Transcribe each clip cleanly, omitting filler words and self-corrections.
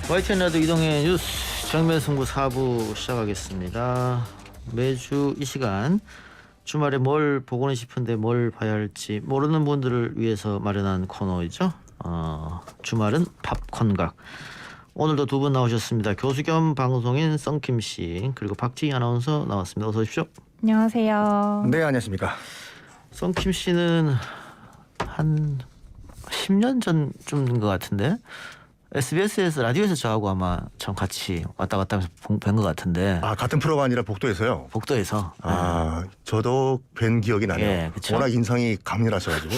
YTN 라디오 이동의 뉴스 정면 승부 4부 시작하겠습니다. 매주 이 시간 주말에 뭘 보고는 싶은데 뭘 봐야 할지 모르는 분들을 위해서 마련한 코너이죠. 주말은 팝콘각. 오늘도 두 분 나오셨습니다. 교수 겸 방송인 썬킴 씨 그리고 박지희 아나운서 나왔습니다. 어서 오십시오. 안녕하세요. 네, 안녕하십니까. 썬킴 씨는 한 10년 전쯤인 것 같은데 SBS에서 라디오에서 저하고 아마 참 같이 왔다 갔다 하면서 뵌 것 같은데. 아, 같은 프로가 아니라 복도에서요? 복도에서. 아, 저도 뵌 기억이 나네요. 예, 그쵸? 워낙 인상이 강렬하셔가지고.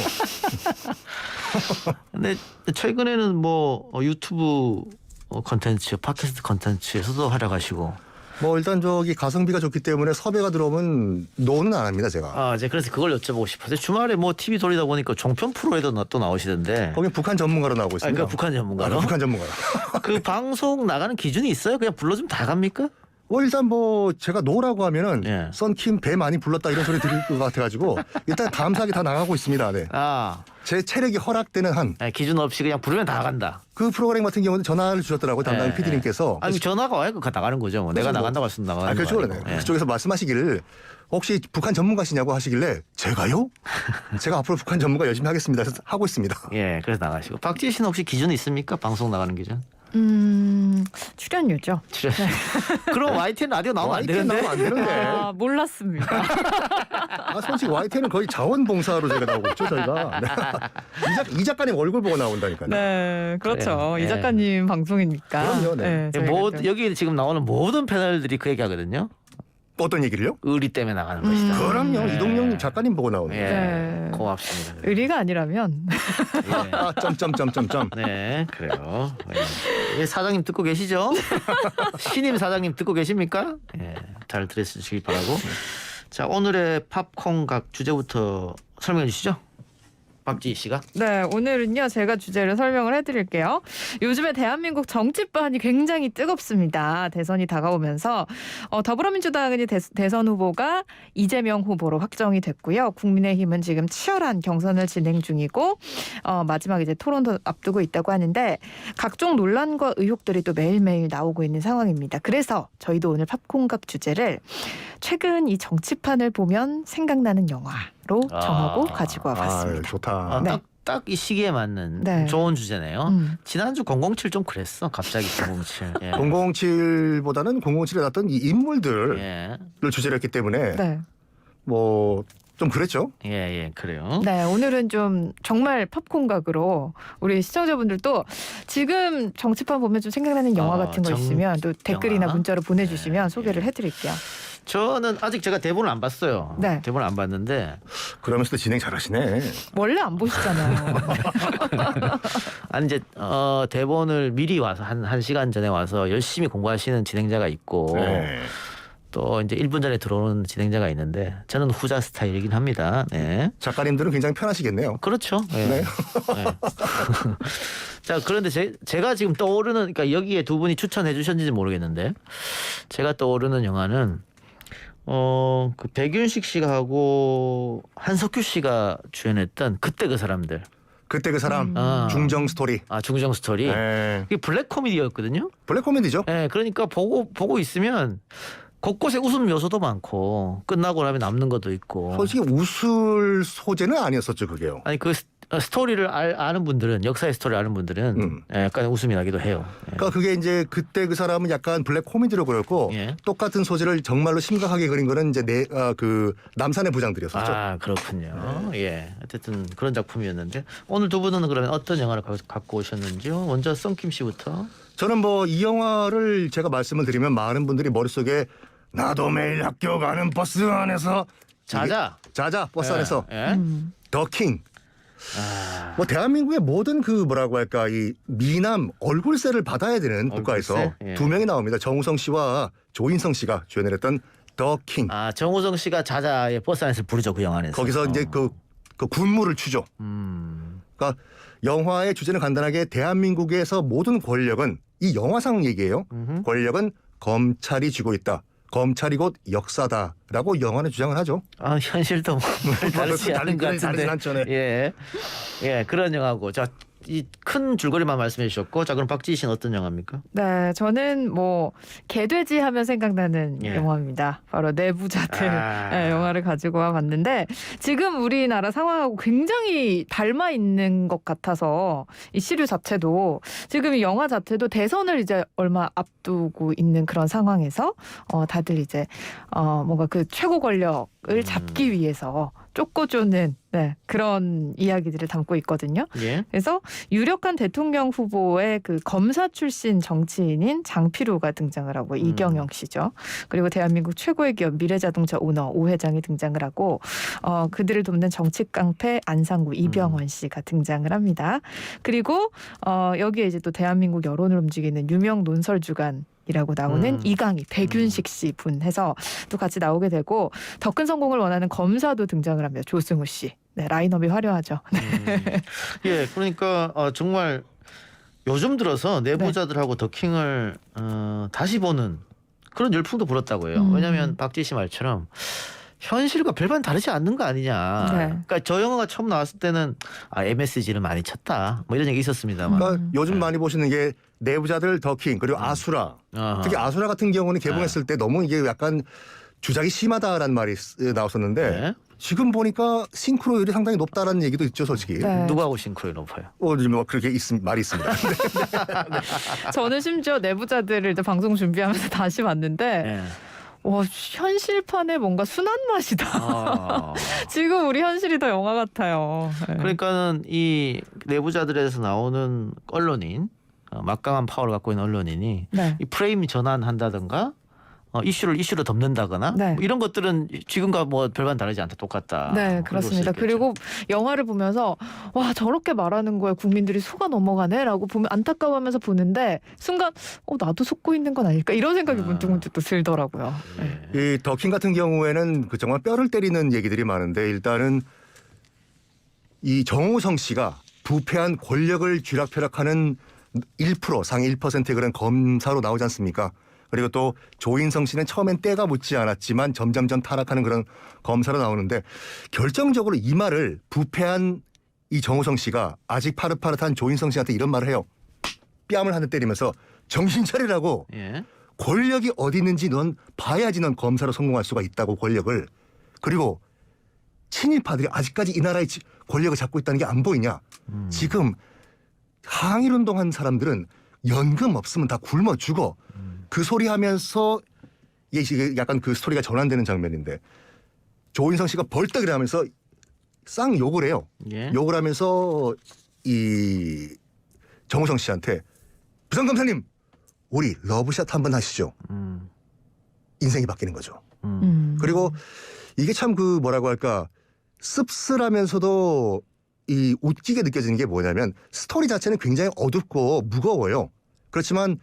근데 최근에는 뭐 유튜브 컨텐츠, 팟캐스트 컨텐츠에서도 활약하시고. 뭐 일단 저기 가성비가 좋기 때문에 섭외가 들어오면 노는 안 합니다, 제가. 이제 그래서 그걸 여쭤보고 싶어요. 주말에 뭐 TV 돌리다 보니까 종편 프로에도 또 나오시던데. 거기 북한 전문가로 나오고 있습니다. 그러니까 북한 전문가로. 북한 전문가로. 그 방송 나가는 기준이 있어요? 그냥 불러주면 다 갑니까? 일단 뭐 제가 노라고 하면은 예. 썬킴 배 많이 불렀다 이런 소리 들을 것 같아가지고 일단 감사하게 다 나가고 있습니다. 네. 제 체력이 허락되는 한 기준 없이 그냥 부르면 다 간다. 그 프로그램 같은 경우는 전화를 주셨더라고요. 담당 PD님께서. 아니 전화가 와요. 그거 나가는 거죠. 뭐. 내가 나간다고 했으면 나가는 그렇죠. 거 그렇죠. 아니고. 예. 그쪽에서 말씀하시기를 혹시 북한 전문가시냐고 하시길래 제가요? 제가 앞으로 북한 전문가 열심히 하겠습니다. 해서 하고 있습니다. 예, 그래서 나가시고. 박지희 씨는 혹시 기준이 있습니까? 방송 나가는 기준? 출연료죠. 출연. 그럼 YTN 라디오 나오면 안 되는데. 나오면 안 되는데. 몰랐습니다. 솔직히 YTN은 거의 자원봉사로 저희가 나오고 있죠, 저희가. 이 작가님 얼굴 보고 나온다니까요. 네, 그렇죠. 그래요. 이 예. 작가님 방송이니까. 그럼요, 네. 여기 지금 나오는 모든 패널들이 그 얘기하거든요. 어떤 얘기를요? 의리 때문에 나가는 것이다. 그럼요. 예. 이동영 작가님 보고 나오는 예, 거예요. 네. 고맙습니다. 의리가 아니라면 점점점점점. 네, 그래요. 예, 사장님 듣고 계시죠? 신임 사장님 듣고 계십니까? 예, 잘 들으시길 바라고. 자, 오늘의 팝콘각 주제부터 설명해 주시죠. 박지희 씨가. 네, 오늘은요 제가 주제를 설명을 해드릴게요. 요즘에 대한민국 정치판이 굉장히 뜨겁습니다. 대선이 다가오면서 더불어민주당은 대선 후보가 이재명 후보로 확정이 됐고요. 국민의힘은 지금 치열한 경선을 진행 중이고 마지막 이제 토론도 앞두고 있다고 하는데 각종 논란과 의혹들이 또 매일매일 나오고 있는 상황입니다. 그래서 저희도 오늘 팝콘각 주제를 최근 이 정치판을 보면 생각나는 영화로 정하고 가지고 와봤습니다. 좋다. 네. 딱 이 시기에 맞는 네. 좋은 주제네요. 지난주 007 좀 그랬어. 갑자기 007. 예. 007보다는 007에 나왔던 이 인물들을 예. 주제로 했기 때문에 네. 뭐 좀 그랬죠. 예, 그래요. 네, 오늘은 좀 정말 팝콘각으로 우리 시청자분들도 지금 정치판 보면 좀 생각나는 영화 같은 거 있으면 또 댓글이나 영화? 문자로 보내주시면 네, 소개를 예. 해드릴게요. 저는 아직 제가 대본을 안 봤어요. 네. 대본을 안 봤는데 그러면서도 진행 잘하시네. 원래 안 보시잖아요. 아니 이제 대본을 미리 와서 한 시간 전에 와서 열심히 공부하시는 진행자가 있고 네. 또 이제 1분 전에 들어오는 진행자가 있는데 저는 후자 스타일이긴 합니다. 네. 작가님들은 굉장히 편하시겠네요. 그렇죠. 네. 네. 네. 자, 그런데 제가 지금 떠오르는 그러니까 여기에 두 분이 추천해 주셨는지 모르겠는데 제가 떠오르는 영화는 그 백윤식 씨가 하고 한석규 씨가 주연했던 그때 그 사람들. 그때 그 사람 중정 스토리. 중정 스토리. 네. 이게 블랙 코미디였거든요. 블랙 코미디죠. 네, 그러니까 보고 있으면 곳곳에 웃음 요소도 많고 끝나고 나면 남는 것도 있고. 솔직히 웃을 소재는 아니었었죠, 그게요. 아니 그 스토리를 아는 분들은 역사의 스토리를 아는 분들은 약간 웃음이 나기도 해요. 예. 그러니까 그게 이제 그때 그 사람은 약간 블랙 코미디로 그렸고 예. 똑같은 소재를 정말로 심각하게 그린 거는 이제 그 남산의 부장들이었었죠. 그렇군요. 예, 어쨌든 그런 작품이었는데 오늘 두 분은 그러면 어떤 영화를 갖고 오셨는지요? 먼저 썬킴 씨부터. 저는 뭐 이 영화를 제가 말씀을 드리면 많은 분들이 머릿속에 나도 매일 학교 가는 버스 안에서 자자 버스 안에서 예. 더 킹. 뭐 대한민국의 모든 그 뭐라고 할까 이 미남 얼굴세를 받아야 되는 국가에서 얼굴세? 예. 두 명이 나옵니다. 정우성 씨와 조인성 씨가 주연을 했던 더 킹. 정우성 씨가 자자의 버스 안에서 부르죠 그 영화 안에서. 거기서 이제 그 군무를 추죠. 그러니까 영화의 주제는 간단하게 대한민국에서 모든 권력은 이 영화상 얘기예요. 권력은 검찰이 쥐고 있다. 검찰이 곧 역사다라고 영화는 주장을 하죠. 현실도 다르지 않은 것 같은데. 다르진 않죠. 네. 예, 그런 영화고. 자, 이 큰 줄거리만 말씀해 주셨고, 자 그럼 박지희 씨는 어떤 영화입니까? 네, 저는 뭐 개돼지 하면 생각나는 예. 영화입니다. 바로 내부자들 아. 네, 영화를 가지고 와봤는데 지금 우리나라 상황하고 굉장히 닮아 있는 것 같아서 이 시류 자체도 지금 이 영화 자체도 대선을 이제 얼마 앞두고 있는 그런 상황에서 다들 이제 뭔가 그 최고 권력을 잡기 위해서 쫓고조는 네, 그런 이야기들을 담고 있거든요. 예. 그래서 유력한 대통령 후보의 그 검사 출신 정치인인 장필우가 등장을 하고 이경영 씨죠. 그리고 대한민국 최고의 기업 미래자동차 오너 오 회장이 등장을 하고 그들을 돕는 정치 깡패 안상구 이병헌 씨가 등장을 합니다. 그리고 여기에 이제 또 대한민국 여론을 움직이는 유명 논설 주간 이라고 나오는 이강희, 백윤식 씨 분 해서 또 같이 나오게 되고 더 큰 성공을 원하는 검사도 등장을 합니다. 조승우 씨. 네, 라인업이 화려하죠. 예, 그러니까 정말 요즘 들어서 내부자들하고 더킹을 다시 보는 그런 열풍도 불었다고 해요. 왜냐하면 박지희 씨 말처럼 현실과 별반 다르지 않는 거 아니냐. 네. 그러니까 저 영화가 처음 나왔을 때는 MSG를 많이 쳤다. 뭐 이런 얘기 있었습니다만. 그러니까 요즘 많이 보시는 게 내부자들 더킹 그리고 아수라. 아하. 특히 아수라 같은 경우는 개봉했을 때 너무 이게 약간 주작이 심하다라는 말이 나왔었는데 네. 지금 보니까 싱크로율이 상당히 높다라는 얘기도 있죠, 솔직히. 네. 누구하고 싱크로율 높아요? 뭐 그렇게 말이 있습니다. 저는 심지어 내부자들을 이제 방송 준비하면서 다시 봤는데 예. 와, 현실판에 뭔가 순한 맛이다. 아. 지금 우리 현실이 더 영화 같아요. 네. 그러니까는 이 내부자들에서 나오는 언론인, 막강한 파워를 갖고 있는 언론인이 네. 이 프레임 전환한다든가 이슈를 덮는다거나 네. 뭐 이런 것들은 지금과 뭐 별반 다르지 않다, 똑같다. 네, 그렇습니다. 그리고 영화를 보면서 와, 저렇게 말하는 거에 국민들이 속아 넘어가네라고 보면 안타까워하면서 보는데 순간 나도 속고 있는 건 아닐까 이런 생각이 문득문득 또 들더라고요. 네. 이 더킹 같은 경우에는 그 정말 뼈를 때리는 얘기들이 많은데 일단은 이 정우성 씨가 부패한 권력을 쥐락펴락하는 1% 상위 1%의 그런 검사로 나오지 않습니까? 그리고 또 조인성 씨는 처음엔 때가 묻지 않았지만 점점점 타락하는 그런 검사로 나오는데 결정적으로 이 말을 부패한 이 정우성 씨가 아직 파릇파릇한 조인성 씨한테 이런 말을 해요. 뺨을 한 대 때리면서 정신 차리라고. 예. 권력이 어디 있는지 넌 봐야지 넌 검사로 성공할 수가 있다고 권력을. 그리고 친일파들이 아직까지 이 나라의 권력을 잡고 있다는 게 안 보이냐. 지금 항일운동한 사람들은 연금 없으면 다 굶어 죽어. 그 소리 하면서 이게 약간 그 스토리가 전환되는 장면인데 조인성 씨가 벌떡 일어나면서 쌍 욕을 해요. 예. 욕을 하면서 이 정우성 씨한테 부장검사님 우리 러브샷 한번 하시죠. 인생이 바뀌는 거죠. 그리고 이게 참 그 뭐라고 할까 씁쓸하면서도 이 웃기게 느껴지는 게 뭐냐면 스토리 자체는 굉장히 어둡고 무거워요. 그렇지만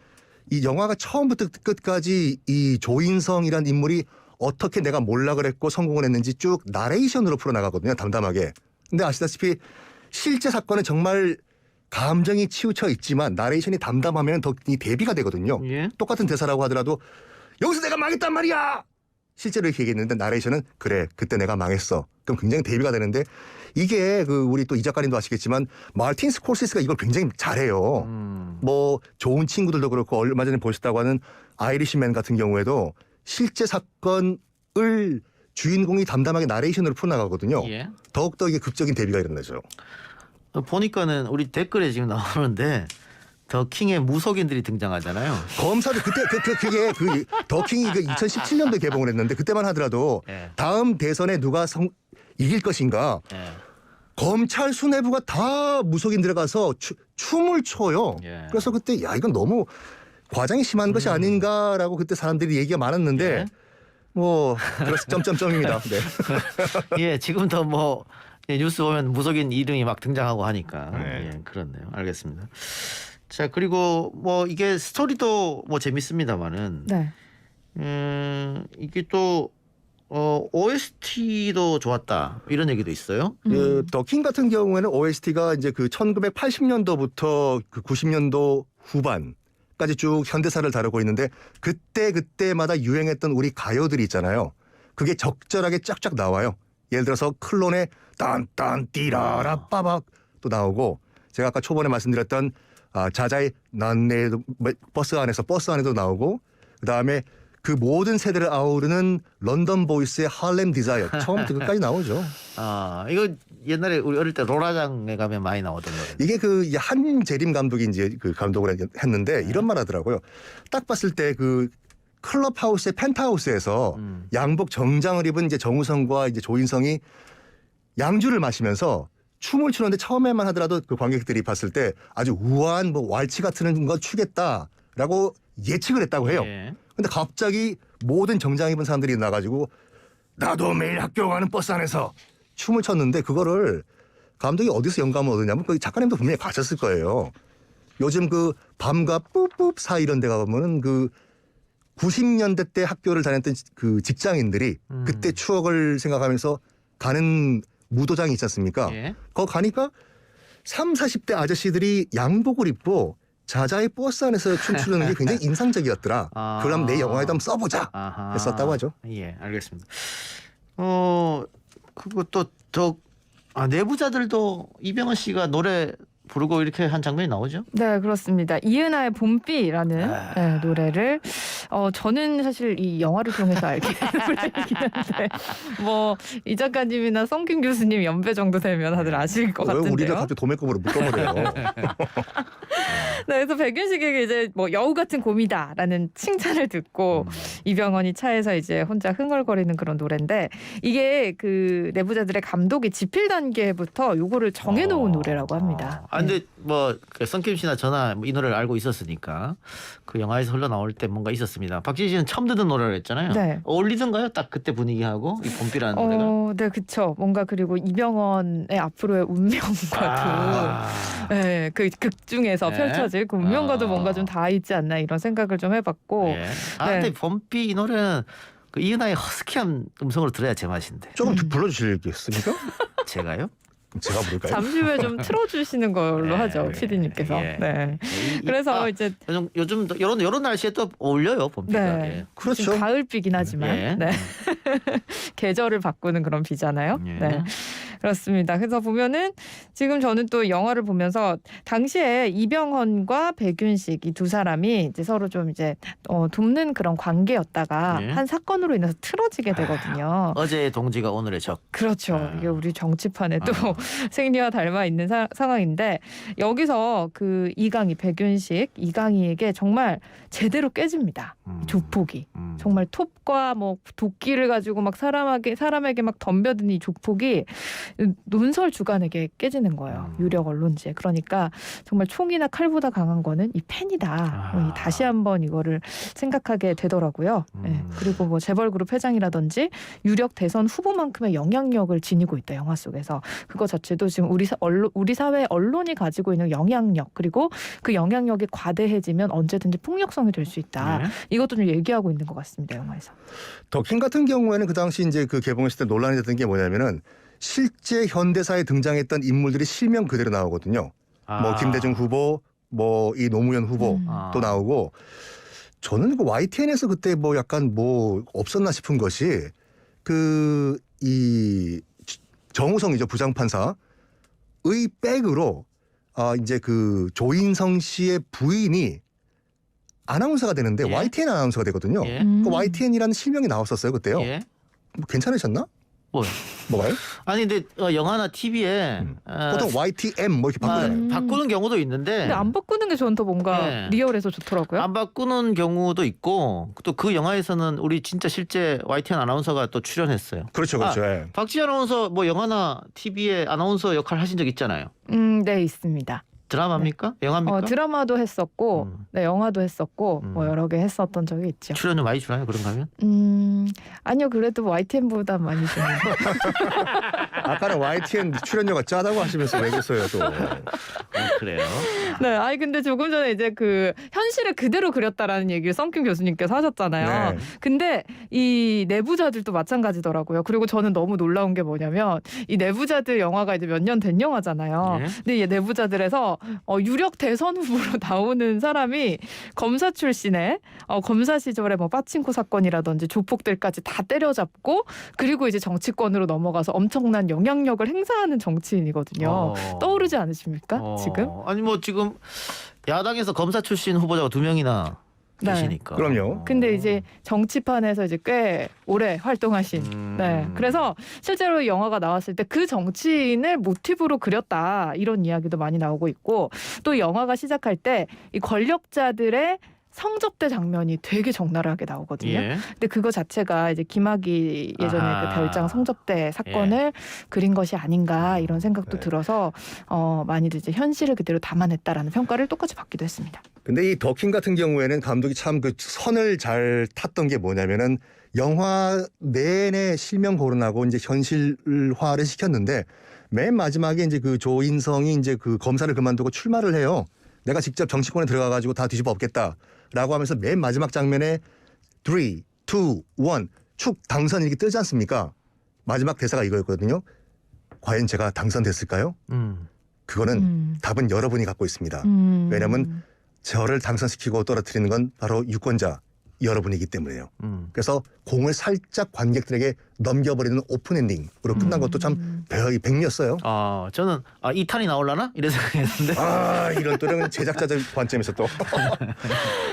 이 영화가 처음부터 끝까지 이 조인성이란 인물이 어떻게 내가 몰락을 했고 성공을 했는지 쭉 나레이션으로 풀어나가거든요. 담담하게. 근데 아시다시피 실제 사건은 정말 감정이 치우쳐 있지만 나레이션이 담담하면 더 이 대비가 되거든요. 예. 똑같은 대사라고 하더라도 여기서 내가 망했단 말이야. 실제로 이렇게 얘기했는데 나레이션은 그래 그때 내가 망했어. 그럼 굉장히 대비가 되는데 이게 그 우리 또 이 작가님도 아시겠지만 마틴 스콜세스가 이걸 굉장히 잘해요. 뭐 좋은 친구들도 그렇고 얼마 전에 보셨다고 하는 아이리시맨 같은 경우에도 실제 사건을 주인공이 담담하게 나레이션으로 풀어나가거든요. 예. 더욱더 이게 극적인 대비가 일어나죠. 보니까는 우리 댓글에 지금 나오는데 더킹의 무속인들이 등장하잖아요. 검사들 그때 그게 그 더킹이 그 2017년도에 개봉을 했는데 그때만 하더라도 예. 다음 대선에 누가 이길 것인가 예. 검찰 수뇌부가 다 무속인 들어가서 춤을 춰요. 예. 그래서 그때 야 이건 너무 과장이 심한 것이 아닌가라고 그때 사람들이 얘기가 많았는데 예. 뭐 그래서 점점점입니다. 네. 예, 지금도 뭐 뉴스 보면 무속인 이름이 막 등장하고 하니까 네. 예, 그렇네요. 알겠습니다. 자, 그리고 뭐 이게 스토리도 뭐 재밌습니다만은 네. 이게 또 OST도 좋았다 이런 얘기도 있어요. 그 더킹 같은 경우에는 OST가 이제 그 1980년도부터 그 90년도 후반까지 쭉 현대사를 다루고 있는데 그때마다 유행했던 우리 가요들이 있잖아요. 그게 적절하게 쫙쫙 나와요. 예를 들어서 클론의 딴딴 띠라라 빠박 또 나오고 제가 아까 초반에 말씀드렸던 자자의 난내도 버스 안에도 나오고 그다음에 그 모든 세대를 아우르는 런던 보이스의 할렘 디자이어 처음부터 끝까지 나오죠. 이거 옛날에 우리 어릴 때 로라장에 가면 많이 나오던 노래. 이게 그 한재림 감독이 이제 그 감독을 했는데 이런 말 하더라고요. 딱 봤을 때 그 클럽하우스의 펜트하우스에서 양복 정장을 입은 이제 정우성과 이제 조인성이 양주를 마시면서 춤을 추는데 처음에만 하더라도 그 관객들이 봤을 때 아주 우아한 뭐 왈츠 같은 거 추겠다라고 예측을 했다고 해요. 예. 근데 갑자기 모든 정장 입은 사람들이 나가지고 나도 매일 학교 가는 버스 안에서 춤을 췄는데 그거를 감독이 어디서 영감을 얻었냐면 그 작가님도 분명히 가셨을 거예요. 요즘 그 밤과 뿌뿌사 이런 데 가보면은 그 90년대 때 학교를 다녔던 그 직장인들이 그때 추억을 생각하면서 가는 무도장이 있지 않습니까? 예. 거기 가니까 30, 40대 아저씨들이 양복을 입고 자자의 버스 안에서 춤추는 게 굉장히 인상적이었더라. 그걸 한번 내 영화에도 한번 써보자 했었다고 하죠. 예, 알겠습니다. 그것도 내부자들도 이병헌 씨가 노래 부르고 이렇게 한 장면이 나오죠? 네, 그렇습니다. 이은하의 봄비라는 네, 노래를 저는 사실 이 영화를 통해서 알게 된 노래이긴 한데 뭐 이 작가님이나 성균 교수님 연배 정도 되면 다들 아실 것 왜 같은데요. 우리를 갑자기 도매급으로 묶어버려요. 네, 그래서 백윤식에게 이제 뭐 여우 같은 곰이다라는 칭찬을 듣고 이병헌이 차에서 이제 혼자 흥얼거리는 그런 노래인데 이게 그 내부자들의 감독이 집필 단계부터 요거를 정해놓은 노래라고 합니다. 근데 뭐 성김 씨나 저나 이 노래를 알고 있었으니까 그 영화에서 흘러나올 때 뭔가 있었습니다. 박지희 씨는 처음 듣는 노래를 했잖아요. 네. 어울리던가요? 딱 그때 분위기하고 이 봄비라는 노래가? 네, 그쵸. 뭔가 그리고 이병헌의 앞으로의 운명과도 네, 그 극 중에서 네. 펼쳐질 그 운명과도 뭔가 좀 닿아 있지 않나 이런 생각을 좀 해봤고. 예. 근데 봄비 이 노래는 그 이은하의 허스키한 음성으로 들어야 제맛인데. 조금 불러주시겠습니까? 제가요? 제가 부를까요? 잠시 후에 좀 틀어주시는 걸로 네, 하죠, 네. PD님께서. 예. 네. 그래서 이제 요즘 이런 날씨에 또 어울려요 봄비가. 네. 예. 그렇죠. 지금 가을비긴 하지만 예. 네. 계절을 바꾸는 그런 비잖아요. 예. 네. 그렇습니다. 그래서 보면은 지금 저는 또 영화를 보면서 당시에 이병헌과 백윤식 이 두 사람이 이제 서로 좀 이제 돕는 그런 관계였다가 예. 한 사건으로 인해서 틀어지게 되거든요. 어제의 동지가 오늘의 적. 그렇죠. 이게 우리 정치판에 또 생리와 닮아 있는 상황인데 여기서 그 이강희 백윤식 이강희에게 정말 제대로 깨집니다. 조폭이. 정말 톱과 뭐 도끼를 가지고 막 사람에게 막 덤벼드는 이 조폭이 논설 주간에게 깨지는 거예요. 유력 언론지에. 그러니까 정말 총이나 칼보다 강한 거는 이 펜이다. 다시 한번 이거를 생각하게 되더라고요. 네. 그리고 뭐 재벌그룹 회장이라든지 유력 대선 후보만큼의 영향력을 지니고 있다. 영화 속에서. 그거 자체도 지금 우리 사회 언론이 가지고 있는 영향력 그리고 그 영향력이 과대해지면 언제든지 폭력성이 될 수 있다. 이것도 좀 얘기하고 있는 것 같습니다. 영화에서. 더킹 같은 경우에는 그 당시 이제 그 개봉했을 때 논란이 됐던 게 뭐냐면은 실제 현대사에 등장했던 인물들이 실명 그대로 나오거든요. 뭐 김대중 후보, 뭐 이 노무현 후보 또 나오고 저는 그 YTN에서 그때 뭐 약간 뭐 없었나 싶은 것이 그 이 정우성이죠 부장판사의 백으로 이제 그 조인성 씨의 부인이 아나운서가 되는데 예. YTN 아나운서가 되거든요. 예. 그 YTN이라는 실명이 나왔었어요 그때요. 예. 뭐 괜찮으셨나? 뭐요? 뭐가요? 아니 근데 영화나 TV에 보통 YTM 뭐 이렇게 바꾸잖아요. 바꾸는 경우도 있는데 근데 안 바꾸는 게 저는 더 뭔가 네. 리얼해서 좋더라고요. 안 바꾸는 경우도 있고 또 그 영화에서는 우리 진짜 실제 YTN 아나운서가 또 출연했어요. 그렇죠, 그렇죠. 예. 박지희 아나운서 뭐 영화나 TV에 아나운서 역할 하신 적 있잖아요. 네, 있습니다. 드라마입니까? 영화입니까? 드라마도 했었고, 네, 영화도 했었고, 뭐 여러 개 했었던 적이 있죠. 출연료 많이 주나요? 그런가 하면? 아니요, 그래도 YTN보다 많이 주는 거. 아까는 YTN 출연료가 짜다고 하시면서 왜 그랬어요 또. 그래요. 네, 아니 근데 조금 전에 이제 그 현실을 그대로 그렸다라는 얘기를 성균 교수님께서 하셨잖아요. 네. 근데 이 내부자들도 마찬가지더라고요. 그리고 저는 너무 놀라운 게 뭐냐면 이 내부자들 영화가 이제 몇 년 된 영화잖아요. 예. 근데 이 내부자들에서 그래서 유력 대선 후보로 나오는 사람이 검사 출신의 검사 시절에 뭐 빠친코 사건이라든지 조폭들까지 다 때려잡고 그리고 이제 정치권으로 넘어가서 엄청난 영향력을 행사하는 정치인이거든요. 떠오르지 않으십니까? 지금? 아니 뭐 지금 야당에서 검사 출신 후보자가 2명이나 네. 계시니까. 그럼요. 근데 이제 정치판에서 이제 꽤 오래 활동하신. 네. 그래서 실제로 영화가 나왔을 때 그 정치인을 모티브로 그렸다 이런 이야기도 많이 나오고 있고 또 영화가 시작할 때 이 권력자들의 성접대 장면이 되게 적나라하게 나오거든요. 예. 근데 그거 자체가 이제 김학의 예전에 아하. 그 별장 성접대 사건을 그린 것이 아닌가 이런 생각도 네. 들어서 많이들 이제 현실을 그대로 담아냈다라는 평가를 똑같이 받기도 했습니다. 근데 이 더킹 같은 경우에는 감독이 참 그 선을 잘 탔던 게 뭐냐면은 영화 내내 실명 거론하고 이제 현실화를 시켰는데 맨 마지막에 이제 그 조인성이 이제 그 검사를 그만두고 출마를 해요. 내가 직접 정치권에 들어가 가지고 다 뒤집어 엎겠다라고 하면서 맨 마지막 장면에 3, 2, 1 축 당선 이렇게 뜨지 않습니까? 마지막 대사가 이거였거든요. 과연 제가 당선됐을까요? 그거는 답은 여러분이 갖고 있습니다. 왜냐하면 저를 당선시키고 떨어뜨리는 건 바로 유권자 여러분이기 때문에요. 그래서 공을 살짝 관객들에게 넘겨버리는 오픈 엔딩으로 끝난 것도 참 배역이 백미였어요. 저는 2탄이 나올라나? 이런 생각했는데. 이런 또는 제작자들 관점에서 또.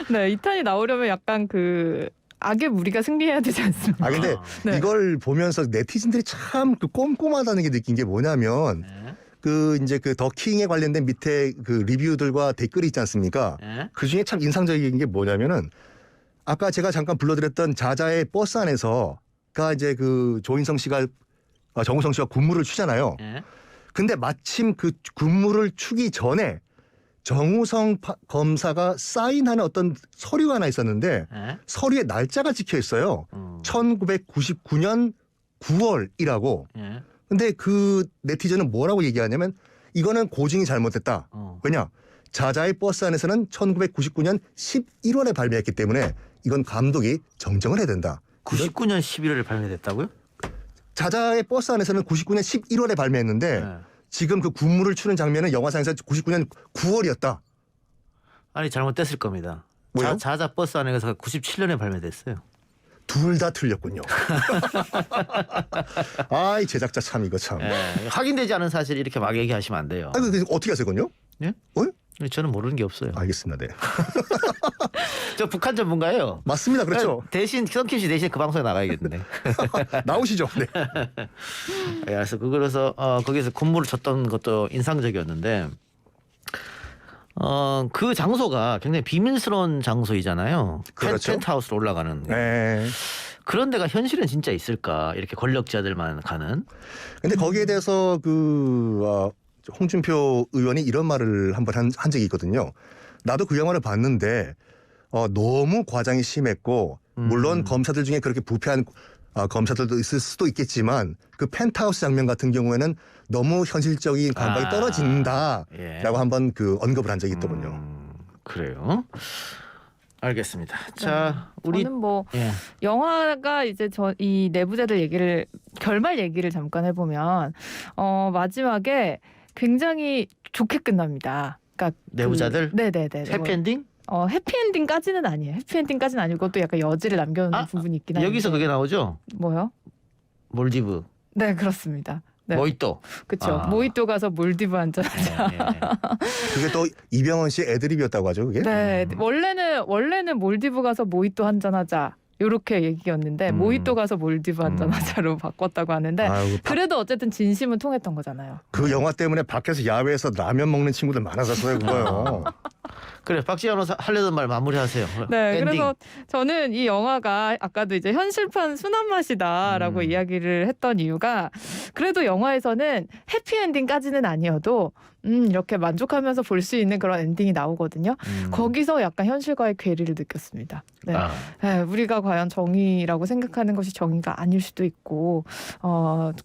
네, 2탄이 나오려면 약간 그 악의 무리가 승리해야 되지 않습니까? 근데 네. 이걸 보면서 네티즌들이 참 그 꼼꼼하다는 게 느낀 게 뭐냐면 네. 그 이제 그 더킹에 관련된 밑에 그 리뷰들과 댓글이 있지 않습니까? 네. 그 중에 참 인상적인 게 뭐냐면은 아까 제가 잠깐 불러드렸던 자자의 버스 안에서가 이제 그 조인성 씨가 정우성 씨가 군무를 추잖아요. 네. 근데 마침 그 군무를 추기 전에 정우성 검사가 사인하는 어떤 서류가 하나 있었는데 네. 서류에 날짜가 찍혀 있어요. 1999년 9월이라고. 네. 근데 그 네티즌은 뭐라고 얘기하냐면 이거는 고증이 잘못됐다. 왜냐? 자자의 버스 안에서는 1999년 11월에 발매했기 때문에 이건 감독이 정정을 해야 된다. 99년 11월에 발매됐다고요? 자자의 버스 안에서는 99년 11월에 발매했는데 네. 지금 그 군무를 추는 장면은 영화상에서 99년 9월이었다. 아니 잘못됐을 겁니다. 뭐요? 자자 버스 안에서 97년에 발매됐어요. 둘 다 틀렸군요. 이 제작자 참 이거 참. 예, 확인되지 않은 사실 이렇게 막 얘기하시면 안 돼요. 그 어떻게 하세요, 건요? 예? 저는 모르는 게 없어요. 알겠습니다. 네. 저 북한 전문가예요. 맞습니다. 그렇죠. 대신 성킴 씨 대신 그 방송에 나가야겠네. 나오시죠. 네. 그래서 그래서 거기서 군무를 쳤던 것도 인상적이었는데 그 장소가 굉장히 비밀스러운 장소이잖아요. 그렇죠. 펜트하우스로 올라가는. 네. 그런 데가 현실은 진짜 있을까? 이렇게 권력자들만 가는. 근데 거기에 대해서 그 홍준표 의원이 이런 말을 한번 한 적이 있거든요. 나도 그 영화를 봤는데 너무 과장이 심했고 물론 검사들 중에 그렇게 부패한 검사들도 있을 수도 있겠지만 그 펜트하우스 장면 같은 경우에는 너무 현실적인 감각이 떨어진다라고 예. 한번 그 언급을 한 적이 있더군요. 그래요. 알겠습니다. 자, 우리 저는 뭐 예. 영화가 이제 이 내부자들 얘기를 결말 얘기를 잠깐 해보면 마지막에 굉장히 좋게 끝납니다. 그러니까 내부자들? 네네네. 해피엔딩? 해피엔딩까지는 아니에요. 해피엔딩까지는 아니고 또 약간 여지를 남겨놓는 부분이 있긴 한데. 여기서 그게 나오죠? 뭐요? 몰디브, 네 그렇습니다. 네. 모히또. 그렇죠. 모히또 가서 몰디브 한잔하자. 예. 그게 또 이병헌 씨 애드립이었다고 하죠, 그게? 네, 원래는 몰디브 가서 모히또 한잔하자. 요렇게 얘기였는데 모히또 가서 몰디브 한잔하자로 바꿨다고 하는데 그래도 어쨌든 진심은 통했던 거잖아요. 그 영화 때문에 밖에서 야외에서 라면 먹는 친구들 많아졌어요, 그거요. 그래, 박지현 변호사 하려던 말 마무리하세요. 네, 엔딩. 그래서 저는 이 영화가 아까도 이제 현실판 순한 맛이다라고 이야기를 했던 이유가 그래도 영화에서는 해피엔딩까지는 아니어도 이렇게 만족하면서 볼 수 있는 그런 엔딩이 나오거든요. 거기서 약간 현실과의 괴리를 느꼈습니다. 네. 네, 우리가 과연 정의라고 생각하는 것이 정의가 아닐 수도 있고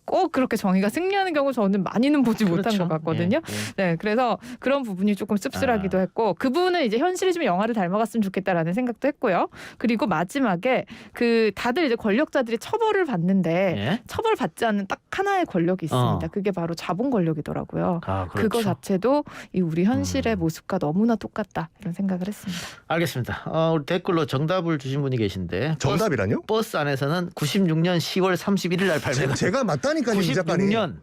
꼭 그렇게 정의가 승리하는 경우 저는 많이는 보지 못한 것 같거든요. 예. 네, 그래서 그런 부분이 조금 씁쓸하기도 했고 그 부분은 이제 현실이지만 영화를 닮아갔으면 좋겠다라는 생각도 했고요. 그리고 마지막에 그 다들 이제 권력자들이 처벌을 받는데 예? 처벌받지 않는 딱 하나의 권력이 있습니다. 그게 바로 자본 권력이더라고요. 그렇죠. 그거 자체도 이 우리 현실의 음. 모습과 너무나 똑같다 이런 생각을 했습니다. 알겠습니다. 우리 댓글로 정답을 주신 분이 계신데 정답이라뇨? 버스 안에서는 96년 10월 31일 날 발매가 제가 맞다니까요, 이 작가님. 96년.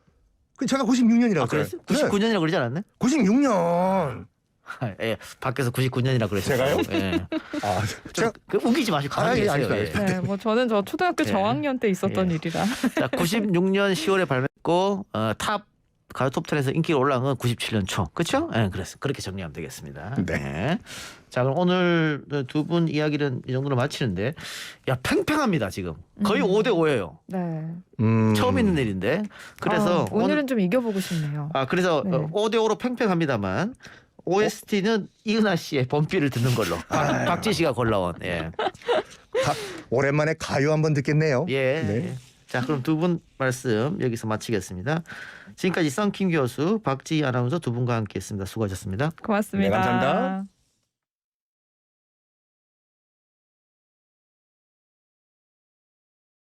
제가 96년이라고 아, 그랬어? 99년이라고 그러지 않았네? 96년. 예, 밖에서 99년이라고 그랬어요. 제가요? 예. 아, 좀 우기지 마시고 가만히 예, 계세요. 알겠습니다. 네, 뭐 저는 저 초등학교 예. 저학년 때 있었던 예. 일이라. 자, 96년 10월에 발매했고 탑 가요 톱10에서 인기가 올라온 건 97년 초. 그렇죠? 예, 그래서 그렇게 정리하면 되겠습니다. 네. 예. 자, 그럼 오늘 두 분 이야기는 이 정도로 마치는데 야, 팽팽합니다, 지금. 거의 5대 5예요. 네. 처음 있는 일인데. 그래서 오늘은 좀 이겨보고 싶네요. 그래서 네. 5대 5로 팽팽합니다만 OST는 이은하 씨의 범피를 듣는 걸로. 박지 씨가 골라온. 예. 오랜만에 가요 한번 듣겠네요. 예. 네. 자, 그럼 두 분 말씀 여기서 마치겠습니다. 지금까지 썬킴 교수, 박지희 아나운서 두 분과 함께했습니다. 수고하셨습니다. 고맙습니다. 네, 감사합니다.